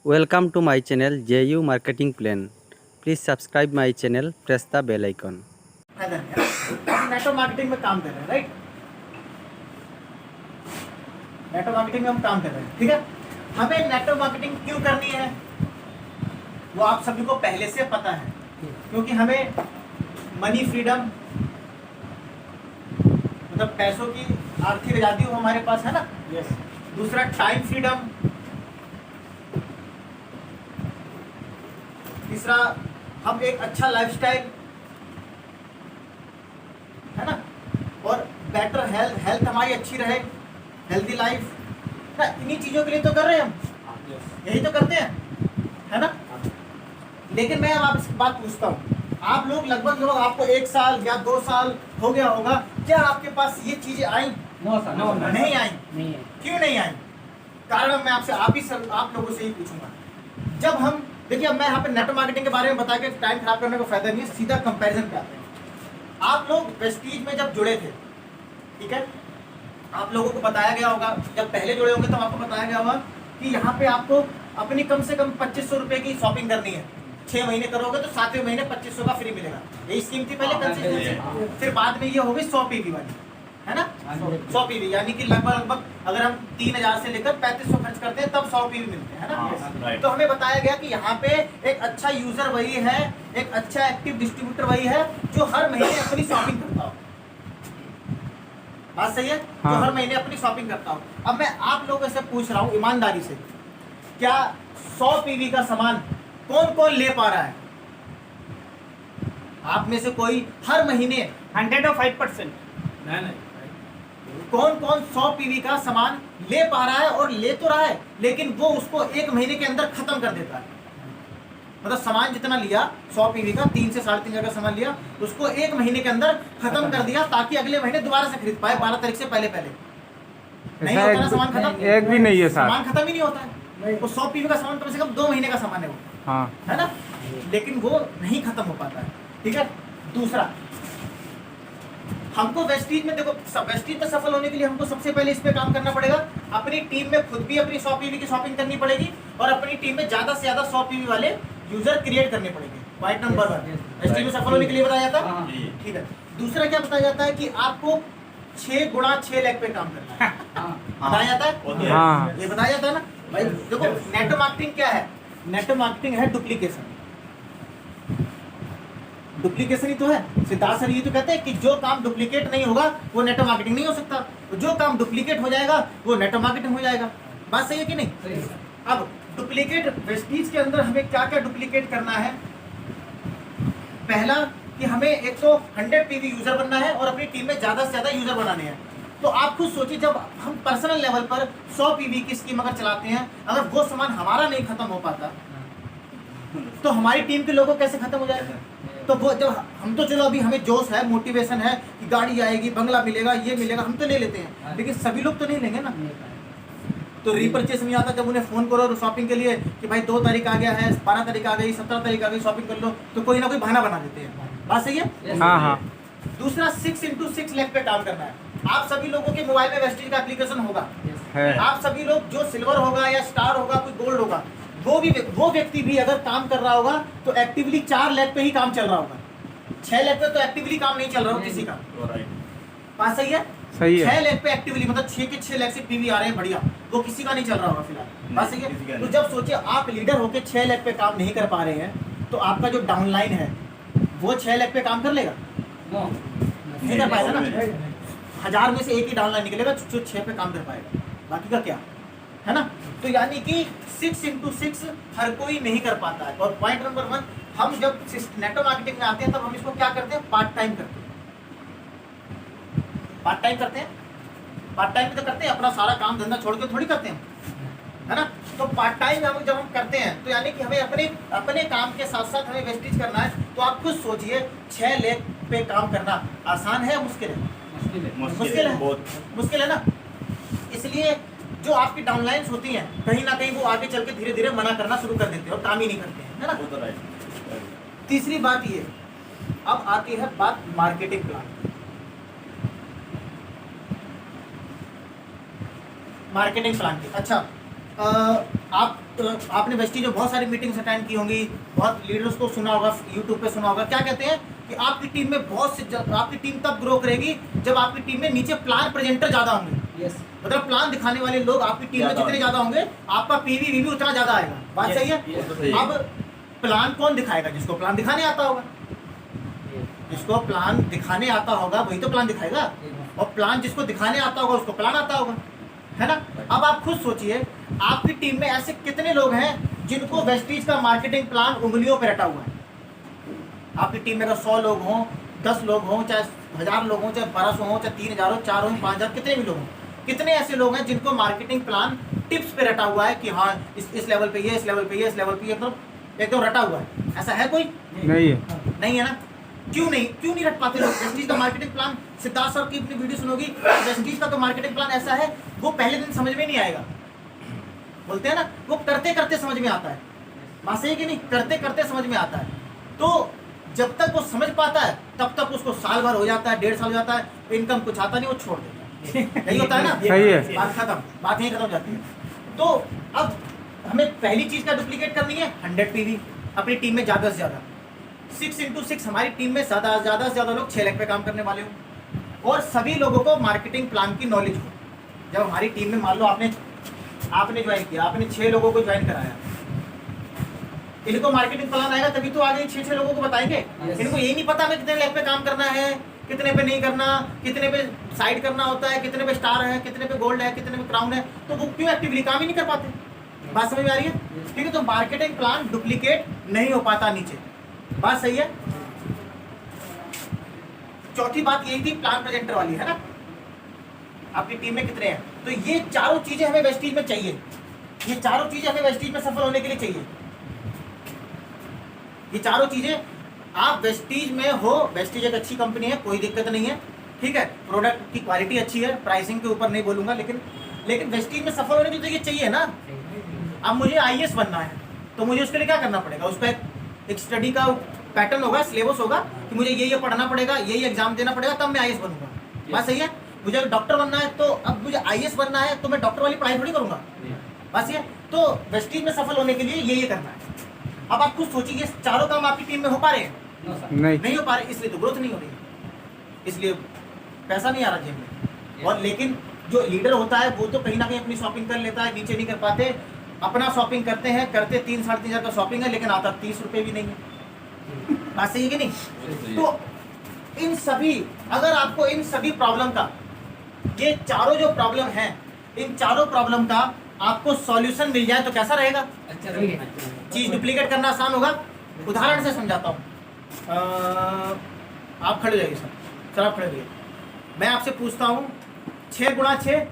Welcome to my channel JU Marketing Plan. Please subscribe my channel, press the bell icon. हम network marketing में काम कर रहे हैं, राइट। नेटवर्क मार्केटिंग में हम काम कर रहे हैं, ठीक है। हमें नेटवर्क मार्केटिंग क्यों करनी है वो आप सभी को पहले से पता है, क्योंकि हमें मनी फ्रीडम मतलब पैसों की आर्थिक आज़ादी वो हमारे पास है ना। यस। दूसरा टाइम फ्रीडम, तीसरा हम एक अच्छा लाइफस्टाइल है ना, और बेटर हेल्थ हमारी अच्छी रहे, हेल्दी लाइफ ना। इन्हीं चीज़ों के लिए तो कर रहे हैं हम, यही तो करते हैं, है ना। लेकिन मैं अब आपसे बात पूछता हूँ, आप लोग लगभग आपको 1 साल या 2 साल हो गया होगा, क्या आपके पास ये चीज़ें आई? नहीं आई। क्यों नहीं आई? कारण मैं आपसे आप लोगों से ही पूछूंगा। जब हम देखिए, अब मैं यहाँ पे नेटवर्क मार्केटिंग के बारे में बता के टाइम खराब करने को फायदा नहीं है, सीधा कंपैरिजन पे आते हैं। आप लोग प्रेस्टीज में जब जुड़े थे, ठीक है, आप लोगों को बताया गया होगा, जब पहले जुड़े होंगे तब आपको बताया गया होगा कि यहाँ पे आपको अपनी कम से कम 2500 रुपये की शॉपिंग करनी है। 6 महीने करोगे तो 7वें महीने 2500 का फ्री मिलेगा। यही स्कीम थी पहले कंसिस्टेंसी। फिर बाद में ये हो गई 100 पीवी वाली, है ना। 100 पीवी यानी कि लगभग अगर हम 3000 से लेकर 3500 खर्च करते हैं तब 100 पीवी मिलते हैं, है ना। तो हमें बताया गया कि यहाँ पे एक अच्छा यूजर वही है, एक अच्छा एक्टिव डिस्ट्रीब्यूटर वही है जो हर महीने अपनी शॉपिंग करता हो। बात सही है? जो हर महीने अपनी शॉपिंग करता हो। अब मैं आप लोगों से पूछ रहा हूँ ईमानदारी से, क्या 100 पीवी का सामान कौन कौन ले पा रहा है? आप में से कोई हर महीने 105%। नहीं, कौन कौन 100 पीवी का सामान ले पा रहा है? और ले तो रहा है लेकिन वो उसको 1 महीने के अंदर खत्म कर देता है। मतलब सामान जितना लिया 100 पीवी का, 3 से 3.5 हजार का सामान लिया, उसको 1 महीने के अंदर खत्म कर दिया ताकि अगले महीने दोबारा से खरीद पाए 12 तारीख से पहले। नहीं होता ना सामान खत्म, एक भी नहीं है सामान खत्म ही नहीं होता है। वो 100 पीवी का सामान कम से कम 2 महीने का सामान है वो, हाँ, है ना, लेकिन वो नहीं खत्म हो पाता है, ठीक है। दूसरा, हमको वेस्टीज में देखो, वेस्टीज में सफल होने के लिए हमको सबसे पहले इस पे काम करना पड़ेगा। अपनी टीम में खुद भी अपनी 100 पीवी की शॉपिंग करनी पड़ेगी और अपनी टीम में ज्यादा से ज्यादा 100 पीवी वाले यूजर क्रिएट करने पड़ेंगे। पॉइंट नंबर 1 वेस्टीज में सफल होने के लिए बताया जाता है, ठीक है। दूसरा क्या बताया जाता है कि आपको 6 गुणा 6 लाख पे काम करना है। बताया जाता है, हाँ, ये बताया जाता है ना भाई। देखो नेटवर्क मार्केटिंग क्या है? नेटवर्क मार्केटिंग है डुप्लीकेशन। डुप्लीकेशन ही तो है। सिद्धार्थ सर ये तो कहते हैं कि जो काम डुप्लीकेट नहीं होगा वो नेटवर्क मार्केटिंग नहीं हो सकता, जो काम डुप्लीकेट हो जाएगा वो नेटवर्क मार्केटिंग हो जाएगा। बात सही है कि नहीं? अब डुप्लीकेट वेस्टीज के अंदर हमें क्या क्या डुप्लीकेट करना है? पहला कि हमें एक तो 100 पीवी यूजर बनना है और अपनी टीम में ज्यादा से ज्यादा यूजर बनाने हैं। तो आप खुद सोचिए, जब हम पर्सनल लेवल पर 100 पीवी की स्कीम अगर चलाते हैं, अगर वो सामान हमारा नहीं खत्म हो पाता तो हमारी टीम के लोगों कैसे खत्म हो जाएगा? तो वो जब हम तो चलो अभी हमें जोश है, मोटिवेशन है कि गाड़ी आएगी, बंगला मिलेगा, ये मिलेगा, हम तो ले लेते हैं, लेकिन सभी लोग तो नहीं लेंगे ना। तो रीपरचेस नहीं आता जब उन्हें फोन करो शॉपिंग के लिए कि भाई 2 तारीख आ गया है, 12 तारीख आ गई, 17 तारीख आ गई, शॉपिंग कर लो, तो कोई ना कोई बहाना बना देते हैं। बात सही है? हाँ, हाँ। दूसरा 6 into 6 लाख पे काम करना है। आप सभी लोगों के मोबाइल में वेस्टीज का एप्लीकेशन होगा, है। आप सभी लोग जो सिल्वर होगा या स्टार होगा, कोई गोल्ड होगा, वो व्यक्ति भी अगर काम कर रहा होगा तो एक्टिवली 4 लाख पे ही काम चल रहा होगा। 6 लाख पे तो एक्टिवली काम नहीं चल रहा हो किसी का। बात सही है? सही है। 6 लाख पे एक्टिवली मतलब 6 के 6 लाख से पीवी आ रहे हैं, बढ़िया, वो किसी का नहीं चल रहा होगा फिलहाल। बात सही है? तो जब सोचिए आप लीडर होके 6 लाख पे काम नहीं कर पा रहे हैं, तो आपका जो डाउनलाइन है वो 6 लाख पे काम कर लेगा? नहीं कर पाएगा ना। 1000 में से एक ही डाउनलाइन निकलेगा जो 6 पे काम कर पाएगा, बाकी का क्या, है ना। तो यानी कि 6 into 6 हर कोई नहीं कर पाता है। और पॉइंट नंबर 1, हम जब नेटवर्क मार्केटिंग में आते हैं तब हम इसको क्या करते हैं? पार्ट टाइम करते हैं। पार्ट टाइम करते हैं, पार्ट टाइम भी तो करते हैं, अपना सारा काम धंधा छोड़ के थोड़ी करते हैं, है ना। तो पार्ट टाइम जब हम करते हैं तो यानी कि हमें अपने काम के साथ साथ हमें वेस्टेज करना है। तो आप खुद सोचिए, 6 लाख पे काम करना आसान है या मुश्किल है? मुश्किल है, बहुत मुश्किल है ना। इसलिए जो आपकी डाउनलाइंस होती हैं कहीं ना कहीं वो आगे चल के धीरे धीरे मना करना शुरू कर देते हैं और काम ही नहीं करते हैं, है ना। तीसरी बात ये, अब आती है बात मार्केटिंग प्लान। मार्केटिंग प्लान की। अच्छा, आपने वेस्टीज में बहुत सारी मीटिंग्स अटेंड की होंगी, बहुत लीडर्स को सुना होगा, यूट्यूब पे सुना होगा। क्या कहते हैं कि आपकी टीम में आपकी टीम तब ग्रो करेगी जब आपकी टीम में नीचे प्लान प्रेजेंटर ज़्यादा होंगे। मतलब प्लान दिखाने वाले लोग आपकी टीम में जितने ज़्यादा होंगे, आपका पीवी भी उतना ज़्यादा आएगा। बात सही है? अब प्लान कौन दिखाएगा? जिसको प्लान दिखाने आता होगा। जिसको प्लान दिखाने आता होगा वही तो प्लान दिखाएगा, और प्लान जिसको दिखाने आता होगा उसको प्लान आता होगा, है ना। अब आप खुद सोचिए, आपकी टीम में ऐसे कितने लोग हैं जिनको वेस्टीज का मार्केटिंग प्लान उंगलियों पे रटा हुआ है। आपकी टीम में अगर 100 लोग हों, 10 लोग हों, चाहे 1000 लोग हों, चाहे 1200 हों, चाहे 3000 हो, 4 हो, 5000, कितने भी लोग हों, कितने ऐसे लोग हैं जिनको मार्केटिंग प्लान टिप्स पे रटा हुआ है कि हाँ इस लेवल पे ये, इस लेवल पे ये, इस लेवल पे ये, एकदम रटा हुआ है। ऐसा है कोई? नहीं है। नहीं है ना। क्यों नहीं रट पाते लोग? वेस्टीज का मार्केटिंग प्लान, सिद्धार्थ सर की अपनी वीडियो सुनोगी, वेस्टीज का तो मार्केटिंग प्लान ऐसा है, वो पहले दिन समझ में नहीं आएगा। बोलते हैं ना, वो करते करते समझ में आता है। बात सही है कि नहीं? करते करते समझ में आता है। तो जब तक वो समझ पाता है तब तक उसको साल भर हो जाता है, 1.5 साल हो जाता है, इनकम कुछ आता नहीं, वो छोड़ देता है। नहीं होता है ना? सही है। बात खत्म, बात यहीं खत्म हो जाती है। तो अब हमें पहली चीज का डुप्लीकेट करनी है, 100 पीवी अपनी टीम में ज़्यादा से ज़्यादा। 6 × 6 हमारी टीम में ज़्यादा से ज़्यादा लोग 6 लाख पे काम करने वाले हो, और सभी लोगों को मार्केटिंग प्लान की नॉलेज हो। जब हमारी टीम में मान लो आपने ज्वाइन किया, आपने 6 लोगों को ज्वाइन कराया, इनको मार्केटिंग प्लान आएगा तभी तो आगे 6 लोगों को बताएंगे। इनको यही नहीं पता हमें कितने लाख पे काम करना है, कितने पे नहीं करना, कितने पे साइड करना होता है, कितने पे स्टार है, कितने पे गोल्ड है, कितने पे क्राउन है, तो वो क्यों एक्टिवली काम ही नहीं कर पाते। बात समझ में आ रही है? ठीक है, तो मार्केटिंग प्लान डुप्लीकेट नहीं हो पाता नीचे। बात सही है? चौथी बात यही थी प्लान प्रेजेंटर वाली, है ना। आपकी टीम में कितने हैं? तो ये चारों चीजें हमें वेस्टीज में चाहिए। ये चारों चीजें हमें वेस्टीज में सफल होने के लिए चाहिए। ये चारों चीजें आप वेस्टीज में हो। वेस्टीज एक अच्छी कंपनी है, कोई दिक्कत नहीं है, ठीक है। प्रोडक्ट की क्वालिटी अच्छी है, प्राइसिंग के ऊपर नहीं बोलूंगा, लेकिन वेस्टीज में सफल होने के लिए तो ये चाहिए ना। अब मुझे आईएएस बनना है तो मुझे उसके लिए क्या करना पड़ेगा? उस पर एक स्टडी का पैटर्न होगा, सिलेबस होगा कि मुझे ये पढ़ना पड़ेगा, ये एग्जाम देना पड़ेगा, तब मैं आईएएस बनूंगा। बात सही है? मुझे डॉक्टर बनना है तो अब मुझे आईएएस बनना है तो मैं डॉक्टर वाली पढ़ाई थोड़ी करूंगा। बात सही है? तो वेस्टीज में सफल होने के लिए ये करना है। अब आप कुछ सोचिए, ये चारों काम आपकी टीम में हो पा रहे हैं? नहीं हो पा रहे, इसलिए तो ग्रोथ नहीं हो रही, इसलिए पैसा नहीं आ रहा जेब में। और लेकिन जो लीडर होता है वो तो कहीं ना कहीं अपनी शॉपिंग कर लेता है, नीचे नहीं कर पाते। अपना शॉपिंग करते 3-3.5 हज़ार का शॉपिंग है, लेकिन आता 30 रुपये भी नहीं है। बात सही है कि नहीं? तो इन सभी, अगर आपको इन सभी प्रॉब्लम का, ये चारों जो प्रॉब्लम है, इन चारों प्रॉब्लम का आपको सॉल्यूशन मिल जाए तो कैसा रहेगा? अच्छा रहेगा। चीज डुप्लीकेट करना आसान होगा। उदाहरण से समझाता हूँ। आप खड़े जाइए सर आप खड़े रहिए। मैं आपसे पूछता हूँ 6 × 6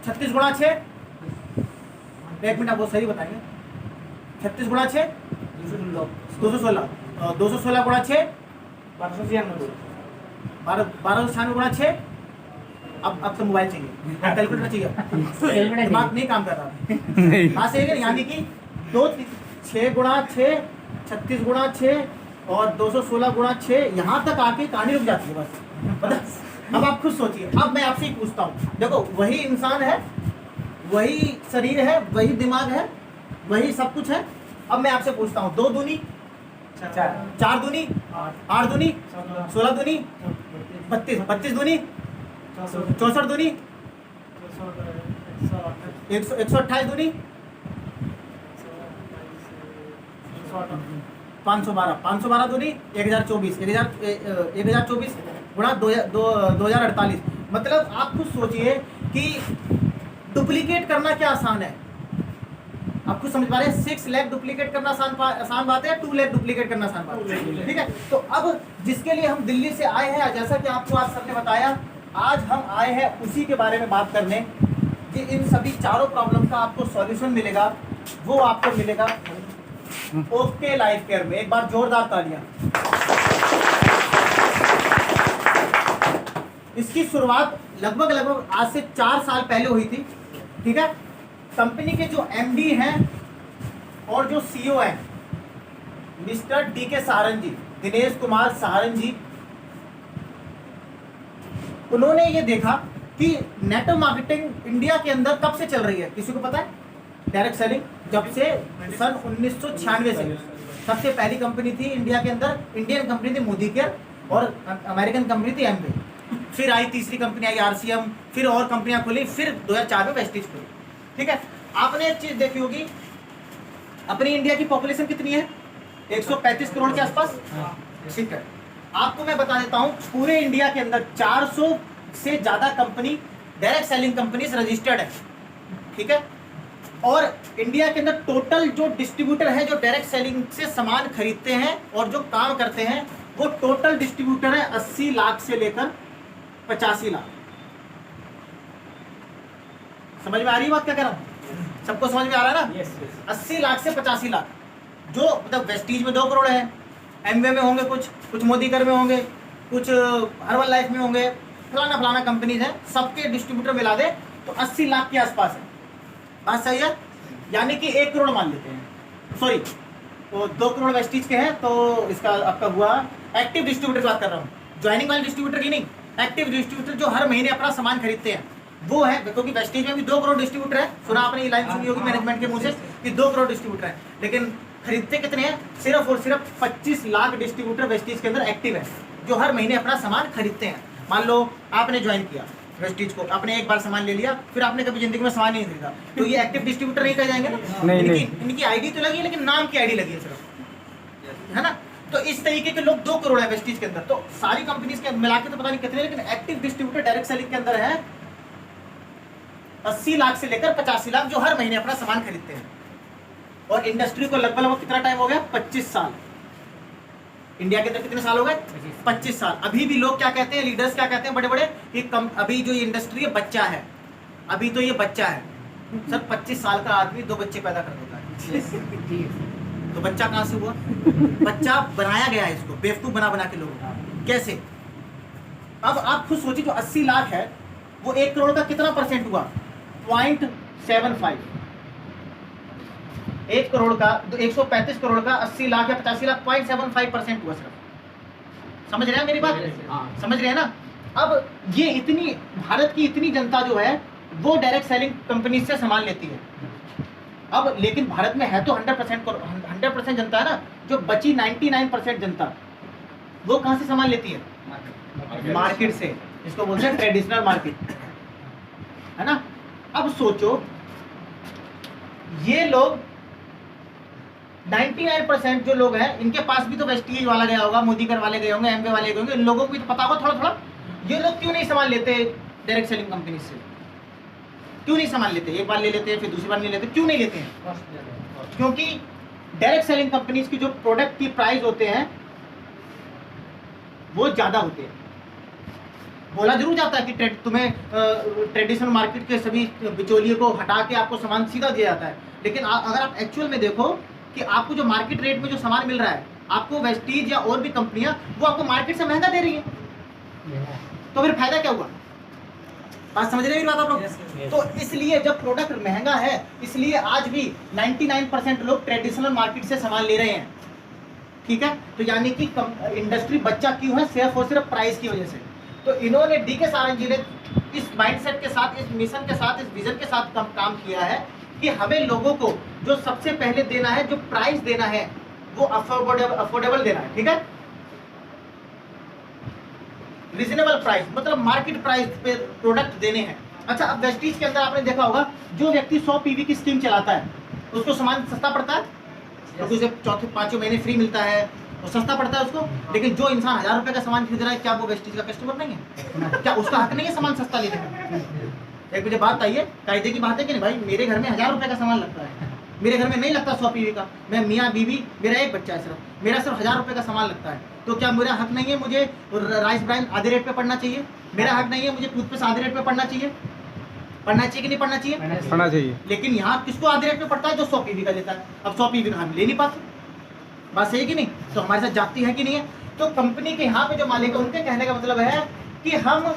36 × 6, एक मिनट आप वो सही बताएंगे। 36 × 6 216, 216 × 6 1296 × 6। अब तो मोबाइल चाहिए, कैलकुलेटर चाहिए, दिमाग नहीं काम कर रहा। हाँ सही है, यानी कि 6 × 6 36 × 6 और 216 × 6, यहाँ तक आके कहानी रुक जाती है बस। अब आप खुद सोचिए। अब मैं आपसे ही पूछता हूँ, देखो वही इंसान है, वही शरीर है, वही दिमाग है, वही सब कुछ है। अब मैं आपसे पूछता हूँ 2 दूनी 4 दूनी 8 दूनी 16 दूनी 32 दूनी 64 दूनी 128 दूनी 512 दूनी 1024 गुणा 2048। मतलब आप खुद सोचिए कि डुप्लीकेट करना क्या आसान है। आप खुद समझ पा रहे हैं? 6 लाख डुप्लीकेट करना आसान बात है, 2 लाख डुप्लीकेट करना आसान बात है, ठीक है। तो अब जिसके लिए हम दिल्ली से आए हैं, जैसा कि आपको आज सर ने बताया, आज हम आए हैं उसी के बारे में बात करने कि इन सभी चारों प्रॉब्लम का आपको सॉल्यूशन मिलेगा। वो आपको मिलेगा ओके लाइफ केयर में। एक बार जोरदार तालियां। इसकी शुरुआत लगभग आज से 4 साल पहले हुई थी, ठीक है। कंपनी के जो एमडी हैं और जो सीईओ हैं, मिस्टर DK सहारन जी, दिनेश कुमार सहारन जी, उन्होंने ये देखा कि नेटवर्क मार्केटिंग इंडिया के अंदर कब से चल रही है, किसी को पता है? डायरेक्ट सेलिंग जब से सन 1996 से सबसे पहली कंपनी थी इंडिया के अंदर, इंडियन कंपनी थी मोदी केयर और अमेरिकन कंपनी थी एमवे। फिर आई तीसरी कंपनी आई आरसीएम, फिर और कंपनियां खुली, फिर 2004 में वेस्टीज खुली। ठीक है, आपने एक चीज देखी होगी, अपनी इंडिया की पॉपुलेशन कितनी है? 135 करोड़ के आसपास। ठीक है, आपको मैं बता देता हूं पूरे इंडिया के अंदर 400 से ज्यादा company direct selling companies registered है। ठीक है, और इंडिया के अंदर टोटल जो डिस्ट्रीब्यूटर है जो डायरेक्ट सेलिंग से सामान खरीदते हैं और जो काम करते हैं, वो टोटल डिस्ट्रीब्यूटर है 80 लाख से लेकर 85 लाख। समझ में आ रही है बात क्या कह रहा हूं? सबको समझ में आ रहा है ना? 80 लाख से 85 लाख, जो मतलब वेस्टीज में 2 करोड़ है, एमवे में होंगे कुछ मोदी कर में होंगे, कुछ हर्बल लाइफ में होंगे, फलाना फलाना कंपनीज हैं, सबके डिस्ट्रीब्यूटर मिला दे तो 80 लाख के आसपास है। बात सही है? यानी कि 1 करोड़ मान लेते हैं, सॉरी तो 2 करोड़ वेस्टीज के हैं, तो इसका आपका हुआ एक्टिव डिस्ट्रीब्यूटर की बात कर रहा हूँ, ज्वाइनिंग वाले डिस्ट्रीब्यूटर की नहीं, एक्टिव डिस्ट्रीब्यूटर जो हर महीने अपना सामान खरीदते हैं वो है। क्योंकि वेस्टीज में भी 2 करोड़ डिस्ट्रीब्यूटर है, सुना आपने ये लाइन सुनी होगी मैनेजमेंट के मुंह से कि 2 करोड़ डिस्ट्रीब्यूटर है, लेकिन खरीदते कितने हैं? सिर्फ और सिर्फ 25 लाख डिस्ट्रीब्यूटर वेस्टीज के अंदर एक्टिव है, जो हर महीने अपना सामान खरीदते हैं। मान लो आपने ज्वाइन किया वेस्टीज को, आपने एक बार सामान ले लिया, फिर आपने कभी जिंदगी में सामान नहीं खरीदा, तो ये एक्टिव डिस्ट्रीब्यूटर नहीं कह जाएंगे ना? नहीं। इनकी आईडी तो लगी है, लेकिन नाम की आईडी लगी है सिर्फ, है ना? तो इस तरीके के लोग 2 करोड़ है वेस्टीज के अंदर। तो सारी कंपनीज के मिला के तो पता नहीं कितने, लेकिन एक्टिव डिस्ट्रीब्यूटर डायरेक्ट सेलिंग के अंदर है 80 लाख से लेकर 85 लाख, जो हर महीने अपना सामान खरीदते हैं। और इंडस्ट्री को लगभग कितना टाइम हो गया? 25 साल। इंडिया के अंदर कितने साल हो गए? 25 साल। अभी भी लोग क्या कहते हैं, लीडर्स क्या कहते हैं बड़े बड़े, कि अभी जो ये इंडस्ट्री है बच्चा है, अभी तो ये बच्चा है। सर 25 साल का आदमी 2 बच्चे पैदा कर देता है, तो बच्चा कहाँ से हुआ? बच्चा बनाया गया है इसको, बेवकूफ बना बना के लोगों को। कैसे? अब आप खुद सोचिए, जो 80 लाख है वो 1 करोड़ का कितना परसेंट हुआ? 0.75। 1 करोड़ का 135 करोड़ का 80 लाख या 85 लाख 0.75% हुआ सिर्फ। समझ रहे हैं मेरी बात? समझ रहे हैं ना? अब ये इतनी भारत की इतनी जनता जो है वो डायरेक्ट सेलिंग कंपनी से सामान लेती है। अब लेकिन भारत में है तो 100% जनता है ना, जो बची 99% जनता वो कहां से सामान लेती है? मार्केट से, इसको बोलते हैं ट्रेडिशनल मार्केट, है ना? अब सोचो ये लोग 99% जो लोग हैं, इनके पास भी तो वेस्टीज वाला गया होगा, मोदी कर वाले गए होंगे, एमवे वाले गए होंगे, इन लोगों को भी तो पता होगा थोड़ा थोड़ा। ये लोग क्यों नहीं सामान लेते डायरेक्ट सेलिंग कंपनी से? क्यों नहीं सामान लेते? एक बार ले लेते हैं, फिर दूसरी बार नहीं लेते, क्यों नहीं लेते हैं? क्योंकि डायरेक्ट सेलिंग कंपनीज की जो प्रोडक्ट की प्राइस होते हैं वो ज्यादा होते हैं। बोला जरूर जाता है कि तुम्हें ट्रेडिशनल मार्केट के सभी बिचौलिए को हटा के आपको सामान सीधा दिया जाता है, लेकिन अगर आप एक्चुअल में देखो कि आपको जो मार्केट रेट में जो सामान मिल रहा है, आपको वेस्टीज या और भी कंपनियां वो आपको मार्केट से महंगा दे रही है, तो फिर फायदा क्या हुआ? बात समझ रहे हैं बात आप लोग? तो इसलिए जब प्रोडक्ट महंगा है, इसलिए आज भी 99% लोग ट्रेडिशनल मार्केट से सामान ले रहे हैं। ठीक है, तो यानी कि इंडस्ट्री बच्चा क्यों है? सिर्फ और सिर्फ प्राइस की वजह से। तो इन्होंने डीके सारंग जी ने इस माइंडसेट के साथ, इस मिशन के साथ, इस विजन के साथ काम किया है कि हमें लोगों को जो सबसे पहले देना है, जो प्राइस देना है, वो अफोर्डेबल देना है। ठीक है, रीजनेबल प्राइस, मतलब मार्केट प्राइस पे प्रोडक्ट देने हैं। अच्छा, अब वेस्टीज के अंदर आपने देखा होगा, जो व्यक्ति 100 पीवी की स्कीम चलाता है उसको सामान सस्ता पड़ता है, क्योंकि उसे 4-5 महीने फ्री मिलता है, तो सस्ता पड़ता है उसको। लेकिन जो इंसान 1000 रुपए का सामान खरीद रहा है, क्या वो वेस्टीज का कस्टमर नहीं है? क्या उसका हक नहीं है सामान सस्ता लेने का? एक मुझे बात आइए, कायदे की बात है कि नहीं भाई? मेरे घर में 1000 रुपए का सामान लगता है, मेरे घर में नहीं लगता 100 पीवी का। मैं मियाँ बीवी, मेरा एक बच्चा है सिर्फ, मेरा सिर्फ 1000 रुपए का सामान लगता है, तो क्या मेरा हक नहीं है मुझे राइस ब्राइन आधे रेट पे पड़ना चाहिए? मेरा हक नहीं है मुझे टूथपेस्ट आधे रेट पे पड़ना चाहिए? पढ़ना चाहिए कि नहीं पढ़ना चाहिए? पढ़ना चाहिए। लेकिन यहाँ किसको आधे रेट पे पड़ता है? जो 100 पीवी का लेता है। अब 100 पीवी का हम ले नहीं पाते, बात सही है कि नहीं? तो हमारे साथ जाती है कि नहीं है? तो कंपनी के यहाँ पे जो मालिक है, उनके कहने का मतलब है कि हम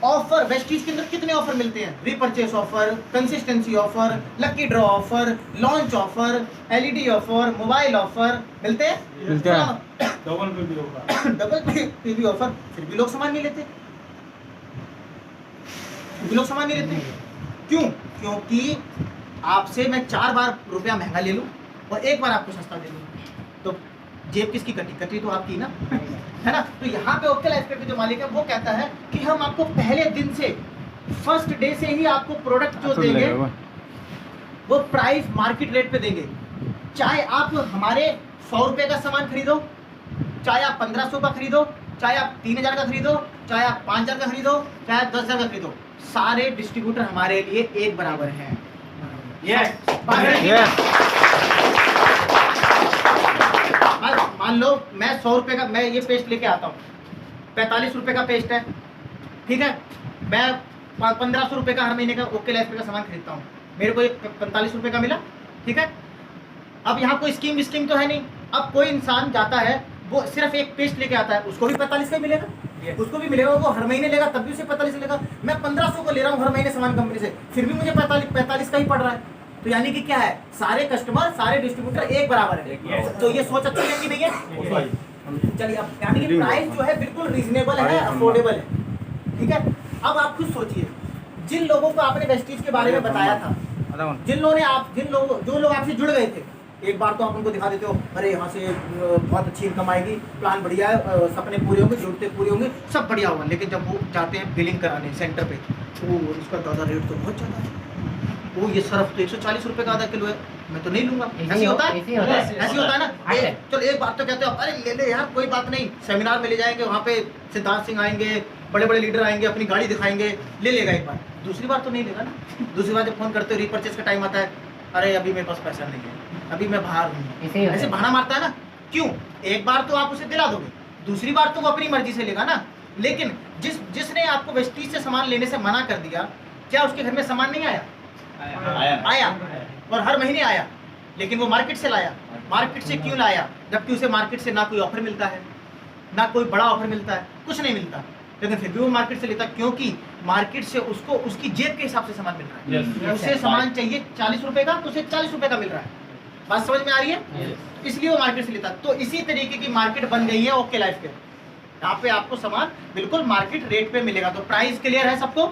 ऑफर, वेस्टीज के अंदर कितने ऑफर मिलते हैं? Repurchase offer, consistency offer, lucky draw offer, launch offer, LED offer, mobile offer मिलते हैं, डबल पीवी ऑफर, फिर भी लोग सामान नहीं लेते। वो भी लोग सामान नहीं लेते। क्यों? क्योंकि आपसे मैं 4 बार रुपया महंगा ले लूँ और एक बार आपको सस्ता दे दूँ, तो जेब किसकी कटी? कटी तो आपकी ना, है ना। तो यहाँ पे ओके लाइफ के जो मालिक है वो कहता है कि हम आपको पहले दिन से, फर्स्ट डे से ही आपको प्रोडक्ट जो देंगे वो प्राइस मार्केट रेट पे देंगे। चाहे आप हमारे 100 रुपये का सामान खरीदो, चाहे आप 1500 का खरीदो, चाहे आप 3000 का खरीदो, चाहे आप 5000 का खरीदो, चाहे आप 10,000 का खरीदो, सारे डिस्ट्रीब्यूटर हमारे लिए एक बराबर हैं। मान लो मैं 100 रुपये का मैं ये पेस्ट लेके आता हूँ, 45 रुपये का पेस्ट है, ठीक है। मैं 1500 रुपये का हर महीने का ओके लाइफ का सामान खरीदता हूँ, मेरे को 45 रुपये का मिला, ठीक है। अब यहाँ कोई स्कीम तो है नहीं। अब कोई इंसान जाता है, वो सिर्फ एक पेस्ट लेके आता है, उसको भी 45 का ही मिलेगा, उसको भी मिलेगा, वो हर महीने लेगा तब भी उसे 45 मिलेगा। मैं 1500 को ले रहा हूँ हर महीने सामान कंपनी से, फिर भी मुझे 45 का ही पड़ रहा है। तो यानी कि क्या है, सारे कस्टमर, सारे डिस्ट्रीब्यूटर एक बराबर है। तो ये सोच अच्छी है कि नहीं है? चलिए, अब यानी कि प्राइस जो है बिल्कुल रीजनेबल है, अफोर्डेबल है, ठीक है। अब आप खुद सोचिए, जिन लोगों को आपने वेस्टीज के बारे में बताया था, जो लोग आपसे जुड़ गए थे, एक बार तो आप उनको दिखा देते हो, अरे यहाँ से बहुत अच्छी इनकम आएगी, प्लान बढ़िया है, सपने पूरे होंगे, जरूरतें पूरी होंगी, सब बढ़िया होगा। लेकिन जब वो जाते हैं बिलिंग कराने सेंटर पे, तो इसका दादा रेट तो बहुत ज़्यादा है, वो ये सर्फ तो 140 रुपये का आधा किलो है, मैं तो नहीं लूंगा। ऐसे होता है, ऐसे होता है ना। चलो एक बात तो कहते हो, अरे ले ले यार, कोई बात नहीं, सेमिनार में ले जाएंगे, वहाँ पे सिद्धार्थ सिंह आएंगे, बड़े बड़े लीडर आएंगे, अपनी गाड़ी दिखाएंगे, ले लेगा एक बार। दूसरी बार तो नहीं लेगा ना। दूसरी बार जब फोन करते हो, रीपरचेज का टाइम आता है, अरे अभी मेरे पास पैसा नहीं है, अभी मैं बाहर हूँ, ऐसे बहाना मारता है ना। क्यों? एक बार तो आप उसे दिला दोगे, दूसरी बार तो वो अपनी मर्जी से लेगा ना। लेकिन जिसने आपको वेस्टीज से सामान लेने से मना कर दिया, क्या उसके घर में सामान नहीं आया? आया, और हर महीने आया, लेकिन वो मार्केट से लाया। मार्केट से क्यों लाया? जबकि उसे मार्केट से ना कोई ऑफर मिलता है, ना कोई बड़ा ऑफर मिलता है, कुछ नहीं मिलता, लेकिन फिर भी वो मार्केट से लेता, क्योंकि मार्केट से उसको उसकी जेब के हिसाब से सामान मिल रहा है। उसे सामान चाहिए 40 रुपए का, तो उसे 40 रुपए का मिल रहा है। बात समझ में आ रही है? इसलिए वो मार्केट से लेता। तो इसी तरीके की मार्केट बन गई है ओके लाइफ के। यहाँ पे आपको सामान बिल्कुल मार्केट रेट पे मिलेगा। तो प्राइस क्लियर है सबको?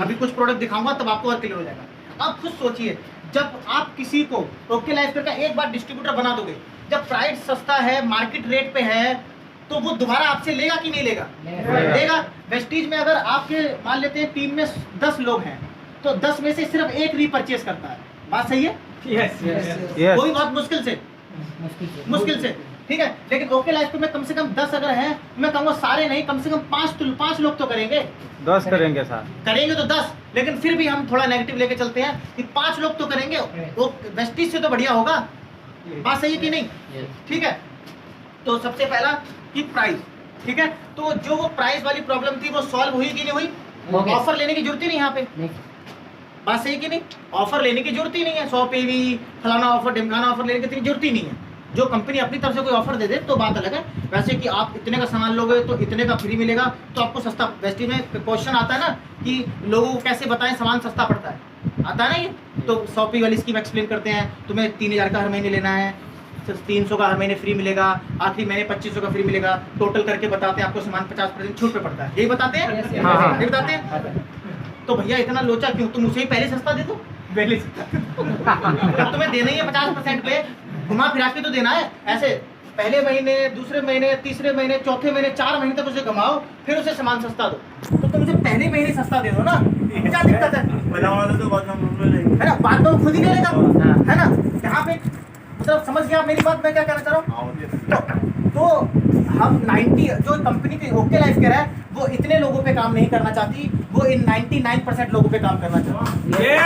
अभी कुछ प्रोडक्ट दिखाऊंगा तब आपको और क्लियर हो जाएगा। अब खुद सोचिए, जब आप किसी को ओके लाइफ का एक बार डिस्ट्रीब्यूटर बना दोगे, जब प्राइस सस्ता है, मार्केट रेट पे है, तो वो दोबारा आपसे लेगा कि नहीं लेगा? लेगा। वेस्टीज में अगर आपके मान लेते हैं टीम में 10 लोग हैं, तो 10 में से सिर्फ एक रीपरचेज करता है। बात सही है? वो भी बहुत मुश्किल से, ठीक है। लेकिन ओके लाइफ में कम से कम 10 अगर हैं, मैं कहूँगा सारे नहीं, कम से कम 5 लोग तो करेंगे। 10 करेंगे सर, करेंगे तो 10, लेकिन फिर भी हम थोड़ा नेगेटिव लेके चलते हैं कि 5 लोग तो करेंगे, वो वेस्टीज से तो बढ़िया होगा। बात सही है कि नहीं? ठीक है। तो सबसे पहला कि प्राइस, ठीक है। तो जो वो प्राइस वाली प्रॉब्लम थी वो सॉल्व हुई कि नहीं हुई? ऑफर लेने की जरूरत ही नहीं यहाँ पे। बात सही कि नहीं? ऑफर लेने की जरूरत ही नहीं है। 100 PV फलाना ऑफर, ढिमकाना ऑफर लेने की जरूरत ही नहीं है। जो कंपनी अपनी तरफ से कोई ऑफर दे दे तो बात अलग है। वैसे कि आप इतने का सामान लोगे तो इतने का फ्री मिलेगा, तो आपको सस्ता। वेस्टीज में क्वेश्चन आता है ना कि लोगों को कैसे बताएं सामान सस्ता पड़ता है, आता है ना ये। तो 100 PV वाली स्कीम एक्सप्लेन करते हैं, तुम्हें 3000 का हर महीने लेना है, 300 का हर महीने फ्री मिलेगा, आखिरी महीने 2500 का फ्री मिलेगा। टोटल करके बताते हैं आपको सामान 50% छूट पे पड़ता है। यही बताते हैं, यही बताते हैं। तो भैया इतना लोचा क्यों? तुम उसे ही पहले सस्ता दे दो, पहले जब तुम्हें देना ही है 50% पे, घुमा फिरा के तो देना है। ऐसे पहले महीने, दूसरे महीने, तीसरे महीने, चौथे महीने, 4 महीने तक उसे घुमाओ, फिर उसे सामान सस्ता दो। तो तुम उसे पहले महीने सस्ता दे दो ना, क्या दिक्कत है? है ना, बात तो खुद ही ले लेगा, है ना। यहाँ पे मतलब समझ गया मेरी बात, मैं क्या कहना चाह रहा हूँ? तो हम 90 जो कंपनी की ओके लाइफ कह रहा है, वो इतने लोगों पे काम नहीं करना चाहती, वो इन 99% लोगों पे काम करना चाहती है।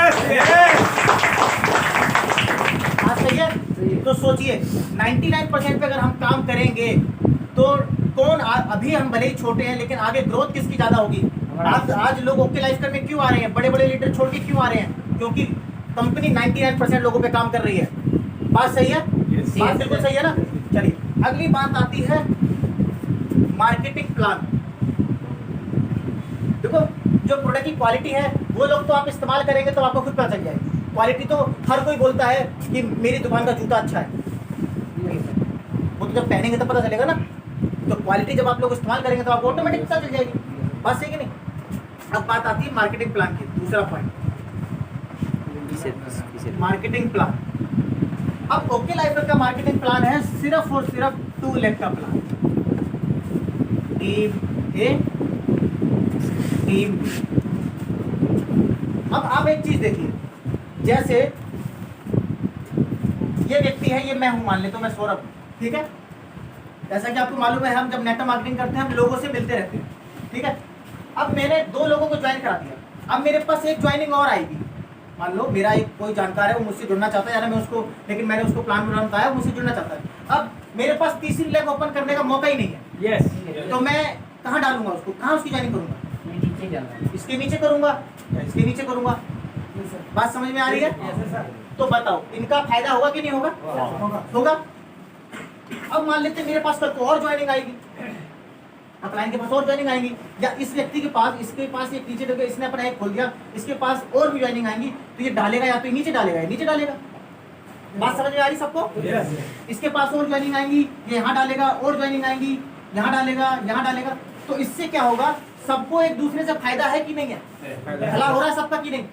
हाँ सही है। तो सोचिए 99% पे अगर हम काम करेंगे तो कौन अभी हम भले ही छोटे हैं, लेकिन आगे ग्रोथ किसकी ज्यादा होगी? आज लोग ओके लाइफ करने क्यों आ रहे हैं? बड़े बड़े लीडर छोड़ के क्यों आ रहे हैं? क्योंकि कंपनी 99% लोगों पे काम कर रही है। बात सही है? बात बिल्कुल सही है ना। चलिए अगली बात आती है मार्केटिंग प्लान। देखो जो प्रोडक्ट की क्वालिटी है वो लोग तो आप इस्तेमाल करेंगे तो आपको खुद पता चल जाएगी। क्वालिटी तो हर कोई बोलता है कि मेरी दुकान का जूता अच्छा है, वो तो जब पहनेंगे तो पता चलेगा ना। तो क्वालिटी जब आप लोग इस्तेमाल करेंगे तो आपको ऑटोमेटिक पता चल जाएगी। बात सही कि नहीं? अब बात आती है मार्केटिंग प्लान की, दूसरा पॉइंट, मार्केटिंग प्लान। अब ओके लाइफ का मार्केटिंग प्लान है सिर्फ और सिर्फ 2 लाख का प्लान। टीम ए, टीम बी। अब आप एक चीज देखिए, जैसे ये व्यक्ति है, ये मैं हूं, मान ले तो मैं सौरभ, ठीक है। जैसा कि आपको मालूम है हम जब नेटवर्क मार्केटिंग करते हैं हम लोगों से मिलते रहते हैं, ठीक है। अब मैंने 2 लोगों को ज्वाइन करा दिया, अब मेरे पास एक ज्वाइनिंग और आएगी। मान लो मेरा एक कोई जानकार है, वो मुझसे जुड़ना चाहता है, यानी मैं उसको, लेकिन मैंने उसको प्लान में बताया, वो मुझसे जुड़ना चाहता है। अब मेरे पास तीसरी लेग ओपन करने का मौका ही नहीं है। यस। तो मैं कहाँ डालूंगा उसको, कहाँ उसकी ज्वाइनिंग करूंगा? इसके नीचे करूंगा या इसके नीचे करूंगा? बात समझ में आ रही है? तो बताओ इनका फायदा होगा कि नहीं होगा? होगा। अब मान लेते मेरे पास कल को और ज्वाइनिंग आएगी, क्लाइंट के पास और ज्वाइनिंग आएंगी, या इस व्यक्ति के पास, इसके पास एक नीचे करके इसने अपना एक खोल दिया, इसके पास और भी ज्वाइनिंग आएंगी, तो ये डालेगा या तो नीचे डालेगा या नीचे डालेगा। बात समझ में आ रही सबको? इसके पास और ज्वाइनिंग आएंगी, ये यहाँ डालेगा, और ज्वाइनिंग आएंगी, यहाँ डालेगा, यहाँ डालेगा। तो इससे क्या होगा, सबको एक दूसरे से फायदा है कि नहीं है? भला हो रहा है सबका कि नहीं?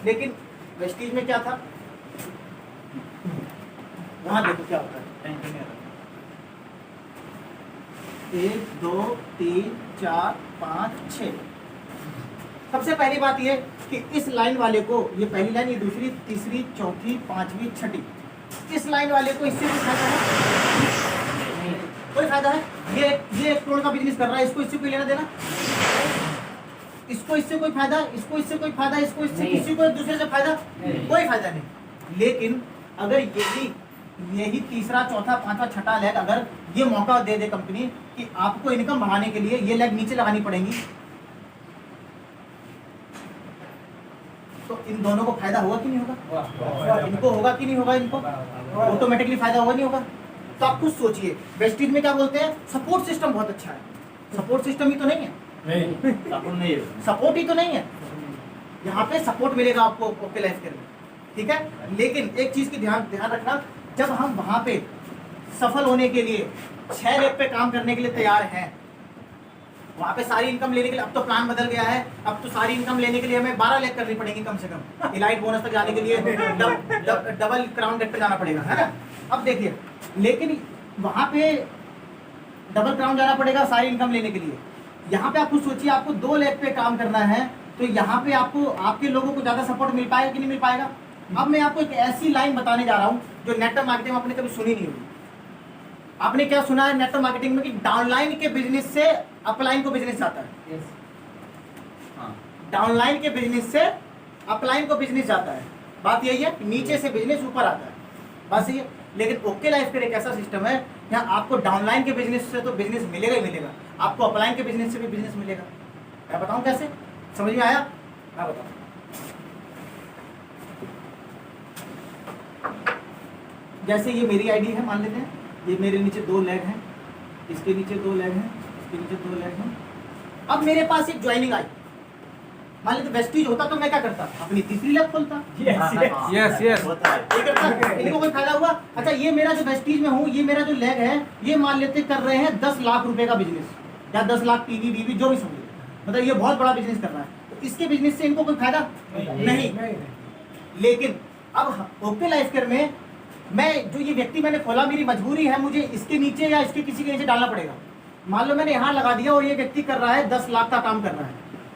लेकिन वेस्टीज में क्या था, वहां देखो क्या होता है। 1 2 3 4 5 6। सबसे पहली बात ये कि इस लाइन वाले को, ये पहली लाइन, ये दूसरी, तीसरी, चौथी, पांचवी, छठी, इस लाइन वाले को इससे कोई फायदा है? कोई फायदा है? ये 1 करोड़ का बिजनेस कर रहा है, इसको इससे कोई लेना देना? इसको इससे कोई फायदा, इसको इससे कोई फायदा, इसको इससे, किसी को एक दूसरे से फायदा? कोई फायदा नहीं। लेकिन अगर यही तीसरा, चौथा, पांचवा, छठा लेग अगर ये मौका दे दे कंपनी कि आपको इनकम बढ़ाने के लिए ये लेग नीचे लगानी पड़ेगी, तो इन दोनों को फायदा होगा कि नहीं होगा? इनको होगा कि नहीं होगा? इनको ऑटोमेटिकली फायदा होगा नहीं होगा? तो आप कुछ सोचिए, वेस्टीज में क्या बोलते हैं, सपोर्ट सिस्टम बहुत अच्छा है। सपोर्ट सिस्टम ही तो नहीं है, सपोर्ट ही तो नहीं है। यहाँ पे सपोर्ट मिलेगा आपको ओके लाइफ केयर में, ठीक है। लेकिन एक चीज की ध्यान रखना, जब हम वहां पे सफल होने के लिए 6 लेग पे काम करने के लिए तैयार हैं, वहां पे सारी इनकम लेने के लिए, अब तो प्लान बदल गया है, अब तो सारी इनकम लेने के लिए हमें 12 लेग करनी पड़ेगी कम से कम, इलाइट बोनस तक जाने के लिए डबल क्राउन गेट पे जाना पड़ेगा, है ना। अब देखिए, लेकिन वहां पे डबल क्राउन जाना पड़ेगा सारी इनकम लेने के लिए। यहाँ पे आप खुद सोचिए, आपको 2 लेग पे काम करना है, तो यहाँ पे आपको, आपके लोगों को ज्यादा सपोर्ट मिल पाएगा कि नहीं मिल पाएगा? अब मैं आपको एक ऐसी लाइन बताने जा रहा हूँ जो नेटवर्क मार्केटिंग में आपने कभी सुनी नहीं होगी। आपने क्या सुना है नेटवर्क मार्केटिंग में कि डाउनलाइन के बिजनेस से अपलाइन को बिजनेस आता है। डाउनलाइन के बिजनेस से अपलाइन को बिजनेस जाता है। बात यही है, नीचे से बिजनेस ऊपर आता है, बस ये। लेकिन ओके लाइफ केयर एक ऐसा सिस्टम है यहाँ आपको डाउनलाइन के बिजनेस से तो बिजनेस मिलेगा ही मिलेगा, आपको अपलाइन के बिजनेस से भी बिजनेस मिलेगा। मैं बताऊं कैसे, समझ में आया? मैं बताऊं। जैसे ये मेरी आईडी है, मान लेते हैं, ये मेरे नीचे 2 लेग हैं, इसके नीचे 2 लेग हैं, इसके नीचे 2 लेग हैं। अब मेरे पास एक ज्वाइनिंग आई, मान लेते वेस्टीज होता तो मैं क्या करता, अपनी तीसरी लेग खोलता। यस इनको कोई फायदा हुआ? अच्छा, ये मेरा जो वेस्टीज में हूँ, ये मेरा जो लेग है, ये मान लेते कर रहे हैं 10 लाख रुपए का बिजनेस, या 10 लाख पीवी बीवी जो भी समझिए, मतलब ये बहुत बड़ा बिजनेस कर रहा है, तो इसके बिजनेस से इनको कोई फायदा नहीं। लेकिन अब ओके लाइफ केयर में मैं, जो ये व्यक्ति मैंने खोला, मेरी मजबूरी है, मुझे इसके नीचे या इसके किसी के नीचे डालना पड़ेगा। मान लो मैंने यहाँ लगा दिया और ये व्यक्ति कर रहा है 10 लाख का काम कर रहा है,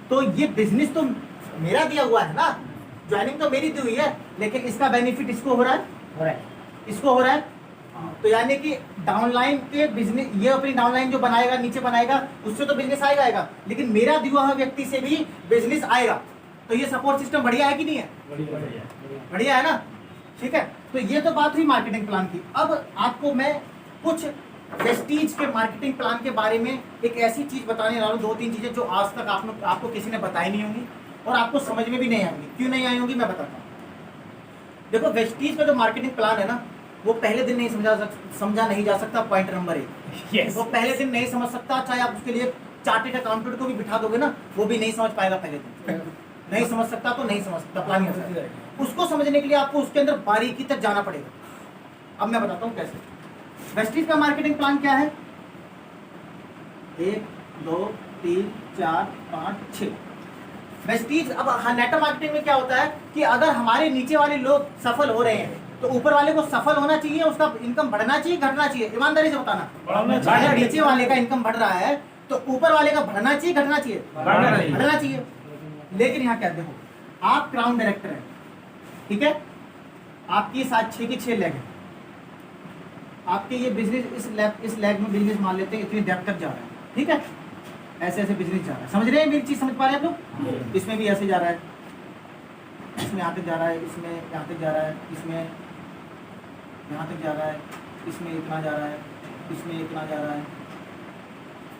तो ये बिजनेस तो मेरा दिया हुआ है ना, ज्वाइनिंग तो मेरी दी हुई है, लेकिन इसका बेनिफिट इसको हो रहा है, इसको हो रहा है। तो यानी कि डाउनलाइन के बिजनेस, ये अपनी डाउनलाइन जो बनाएगा, नीचे बनाएगा, उससे तो बिजनेस आएगा, लेकिन मेरा दिया हुआ व्यक्ति से भी बिजनेस आएगा। तो ये सपोर्ट सिस्टम बढ़िया है कि नहीं है? बढ़िया है ना, ठीक है। तो ये तो बात हुई मार्केटिंग प्लान की। अब आपको मैं कुछ वेस्टीज के मार्केटिंग प्लान के बारे में एक ऐसी चीज बताने वाला हूँ, 2-3 चीजें जो आज तक आपको किसी ने बताई नहीं होंगी और आपको समझ में भी नहीं आएंगी। क्यों नहीं आई होंगी मैं बताता हूँ। देखो, वेस्टीज का जो मार्केटिंग प्लान है ना, वो पहले दिन नहीं समझा नहीं जा सकता। पॉइंट नंबर 1, वो पहले दिन नहीं समझ सकता, चाहे आप उसके लिए चार्टेड अकाउंटेंट को भी बिठा दोगे ना, वो भी नहीं समझ पाएगा पहले दिन। नहीं समझ सकता तो नहीं समझ सकता, प्लानिंग है। उसको समझने के लिए आपको उसके अंदर बारीकी तक जाना पड़ेगा। अब मैं बताता हूँ कैसे। वेस्टीज का मार्केटिंग प्लान क्या है? 1 2 3 4 5 6। वेस्टीज। अब नेटवर्क मार्केटिंग में क्या होता है कि अगर हमारे नीचे वाले लोग सफल हो रहे हैं तो ऊपर वाले को सफल होना चाहिए, उसका इनकम बढ़ना चाहिए, घटना चाहिए? ईमानदारी से बताना। अगर नीचे वाले का इनकम बढ़ रहा है तो ऊपर वाले का बढ़ना चाहिए, घटना चाहिए? बढ़ना चाहिए। लेकिन यहाँ क्या, देखो आप क्राउन डायरेक्टर हैं, ठीक है, आपकी 6 की 6 लेग है, आपके ये बिजनेस इस लेग में बिजनेस मान लेते हैं इतनी डेप्थ तक जा रहा है, ठीक है, ऐसे ऐसे बिजनेस जा रहा है। समझ रहे हैं मेरी चीज, समझ पा रहे हैं आप लोग? इसमें भी ऐसे जा रहा है, इसमें यहाँ तक जा रहा है, इसमें यहाँ तक जा रहा है, इसमें यहाँ तक जा रहा है, इसमें इतना जा रहा है, इसमें इतना जा रहा है,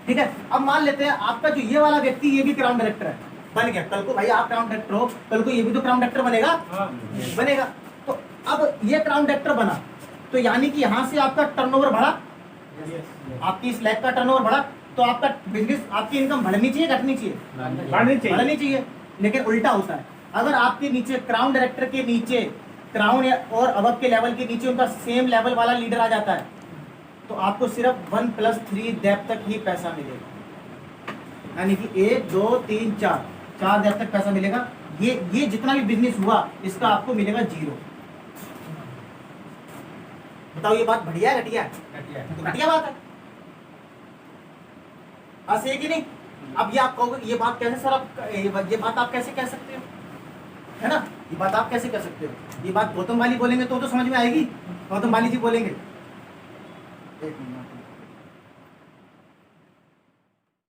ठीक है। अब मान लेते हैं आपका जो ये वाला व्यक्ति ये भी क्राउन डायरेक्टर है, बन गया। कल को भाई आप क्राउन डायरेक्टर हो, कल को ये भी तो क्राउन डायरेक्टर बनेगा, बनेगा। तो अब ये क्राउन डायरेक्टर बना तो यानी कि यहाँ से आपका टर्नओवर बढ़ा, आपकी इस लैब का टर्नओवर बढ़ा, तो आपका बिजनेस, आपकी इनकम बढ़नी चाहिए, घटनी चाहिए? बढ़नी चाहिए। लेकिन उल्टा होता है, अगर आपके नीचे क्राउन डायरेक्टर के नीचे क्राउन और अबव के लेवल के नीचे उनका सेम लेवल वाला लीडर आ जाता है तो आपको सिर्फ 1+3 डेप्थ तक ही पैसा मिलेगा, यानी कि 1 2 3 4 डेप्थ तक पैसा मिलेगा। ये जितना भी बिजनेस हुआ इसका आपको मिलेगा 0। बताओ ये बात बढ़िया है घटिया है? घटिया बात है, सही कि नहीं? अब ये आप कहोगे ये बात कैसे सर, आप ये बात आप कैसे कह सकते हो, है ना? ये बात आप कैसे कह सकते हो? ये बात गौतम वाली बोलेंगे तो समझ में आएगी, गौतम वाली जी बोलेंगे। एक मिनट